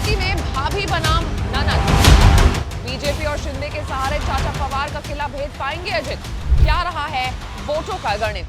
बारामती में भाभी बनाम ननद। बीजेपी और शिंदे के सहारे चाचा पवार का किला भेद पाएंगे अजित। क्या रहा है वोटों का गणित।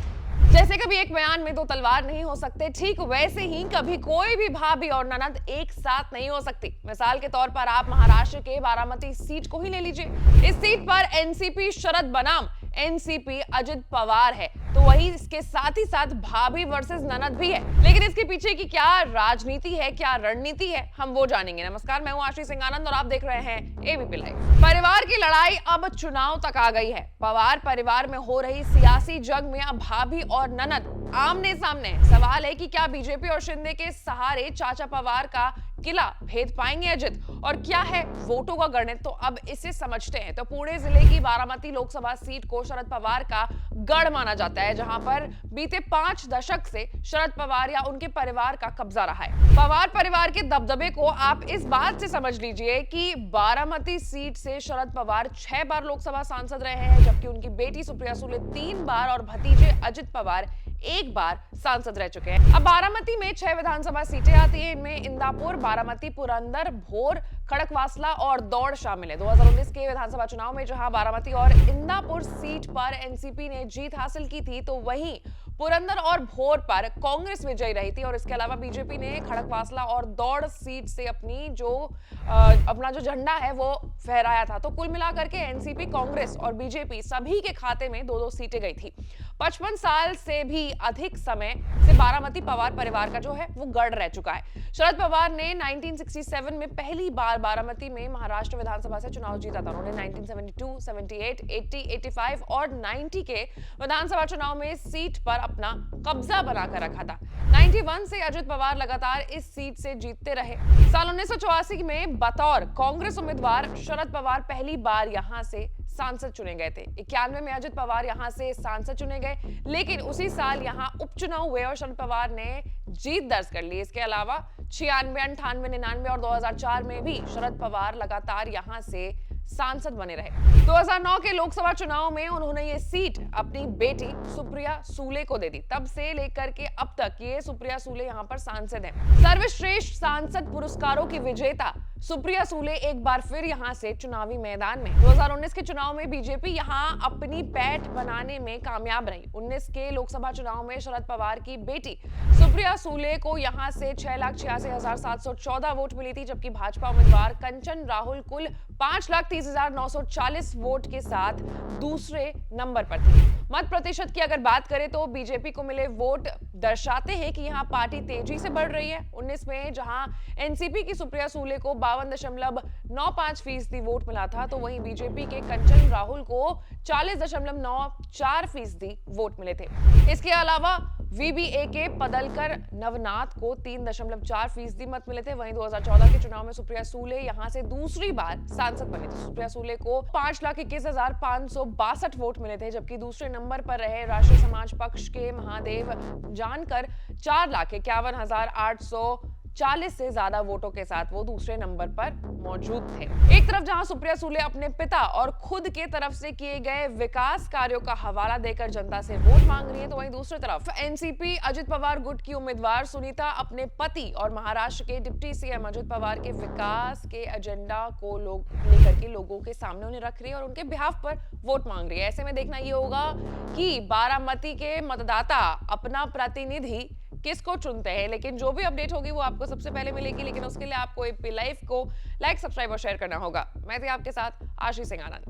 जैसे कभी एक बयान में दो तलवार नहीं हो सकते, ठीक वैसे ही कभी कोई भी भाभी और ननद एक साथ नहीं हो सकती। मिसाल के तौर पर आप महाराष्ट्र के बारामती सीट को ही ले लीजिए। इस सीट पर एनसीपी शरद बनाम एनसीपी अजित पवार है, तो वही इसके साथ ही साथ भाभी वर्सेस ननद भी है। लेकिन इसके पीछे की क्या राजनीति है, क्या रणनीति है, हम वो जानेंगे। नमस्कार, मैं हूं आशीष सिंह आनंद और आप देख रहे हैं एबीपी लाइव। परिवार की लड़ाई अब चुनाव तक आ गई है। पवार परिवार में हो रही सियासी जंग में अब भाभी और ननद आमने सामने। सवाल है कि क्या बीजेपी और शिंदे के सहारे चाचा पवार का किला भेद पाएंगे अजित, और क्या है वोटों का गणित, तो अब इसे समझते हैं। तो पुणे जिले की बारामती लोकसभा सीट को शरद पवार का गढ़ माना जाता है, जहां पर बीते 5 दशक से शरद पवार या उनके परिवार का कब्जा रहा है। पवार परिवार के दबदबे को आप इस बात से समझ लीजिए कि बारामती सीट से शरद पवार 6 बार लोकसभा सांसद रहे हैं, जबकि उनकी बेटी सुप्रिया सुले 3 बार और भतीजे अजित पवार 1 बार सांसद रह चुके हैं। अब बारामती में 6 विधानसभा सीटें आती हैं। इनमें इंदापुर, बारामती, पुरंदर, भोर, खड़कवासला और दौड़ शामिल है। 2019 के विधानसभा चुनाव में जहां बारामती और इंदापुर सीट पर एनसीपी ने जीत हासिल की थी, तो वहीं पुरंदर और भोर पर कांग्रेस विजयी रही थी। और इसके अलावा बीजेपी ने खड़कवासला और दौड़ सीट से अपना जो झंडा है वो फहराया था। तो कुल मिलाकर के एनसीपी, कांग्रेस और बीजेपी सभी के खाते में 2-2 सीटें गई थी। 55 साल से भी अधिक समय से बारामती पवार परिवार का जो है वो गढ़ रह चुका है। शरद पवार ने 1967 में पहली बार बारामती में महाराष्ट्र विधानसभा से चुनाव जीता था। उन्होंने 1972, 78, 80, 85 और 90 के विधानसभा चुनाव में सीट पर अपना कब्जा बनाकर रखा था। 91 से अजित पवार लगातार इस सीट से जीतते रहे। साल 1984 में बतौर कांग्रेस उम्मीदवार शरद पवार पहली बार यहां से सांसद चुने गए थे। 91 में अजित पवार यहां से सांसद चुने गए, लेकिन उसी साल यहां उपचुनाव हुए और शरद पवार ने जीत दर्ज कर ली। इसके अलावा 96, 98, 99 और 2004 में भी शरद पवार लगातार यहां से सांसद बने रहे। 2009 के लोकसभा चुनाव में उन्होंने ये सीट अपनी बेटी सुप्रिया सुले को दे दी। तब से लेकर के अब तक ये सुप्रिया सुले यहाँ पर सांसद हैं। सर्वश्रेष्ठ सांसद पुरस्कारों की विजेता सुप्रिया सुले एक बार फिर यहां से चुनावी मैदान में। 2019 के चुनाव में बीजेपी यहां अपनी पैठ बनाने में कामयाब रही। 19 के लोकसभा चुनाव में शरद पवार की बेटी सुप्रिया सुले को यहां से 6,86,714 वोट मिली थी, जबकि भाजपा उम्मीदवार कंचन राहुल कुल 5,30,940 वोट के साथ दूसरे नंबर पर थी। मत प्रतिशत की अगर बात करें तो बीजेपी को मिले वोट दर्शाते हैं कि यहां पार्टी तेजी से बढ़ रही है। 19 में जहां एनसीपी की सुप्रिया सुले को 52.95% वोट मिला था, तो वहीं बीजेपी के कंचन राहुल को 40.94% वोट मिले थे। इसके अलावा वीबीए के पदलकर नवनाथ को 3.4% मत मिले थे। वहीं 2014 के चुनाव में सुप्रिया सुले यहां से दूसरी बार सांसद बनी थी। सुप्रिया सुले को 5,21,562 वोट मिले थे, जबकि दूसरे नंबर पर रहे राष्ट्रीय समाज पक्ष के महादेव जानकर 4,51,840 से ज्यादा वोटों के साथ वो दूसरे नंबर पर मौजूद थे। एक तरफ जहां सुप्रिया सुले अपने पिता और खुद के तरफ से किए गए विकास कार्यों का हवाला देकर जनता से वोट मांग रही है, तो वहीं दूसरी तरफ एनसीपी अजित पवार गुट की उम्मीदवार सुनीता अपने पति और महाराष्ट्र के डिप्टी सीएम अजित पवार के विकास के एजेंडा को लेकर के लोगों के सामने उन्हें रख रही है और उनके बिहाफ पर वोट मांग रही है। ऐसे में देखना ये होगा कि बारामती के मतदाता अपना प्रतिनिधि किसको चुनते हैं। लेकिन जो भी अपडेट होगी वो आपको सबसे पहले मिलेगी, लेकिन उसके लिए आपको एबीपी लाइव को लाइक, सब्सक्राइब और शेयर करना होगा। मैं थी आपके साथ आशीष सिंह आनंद।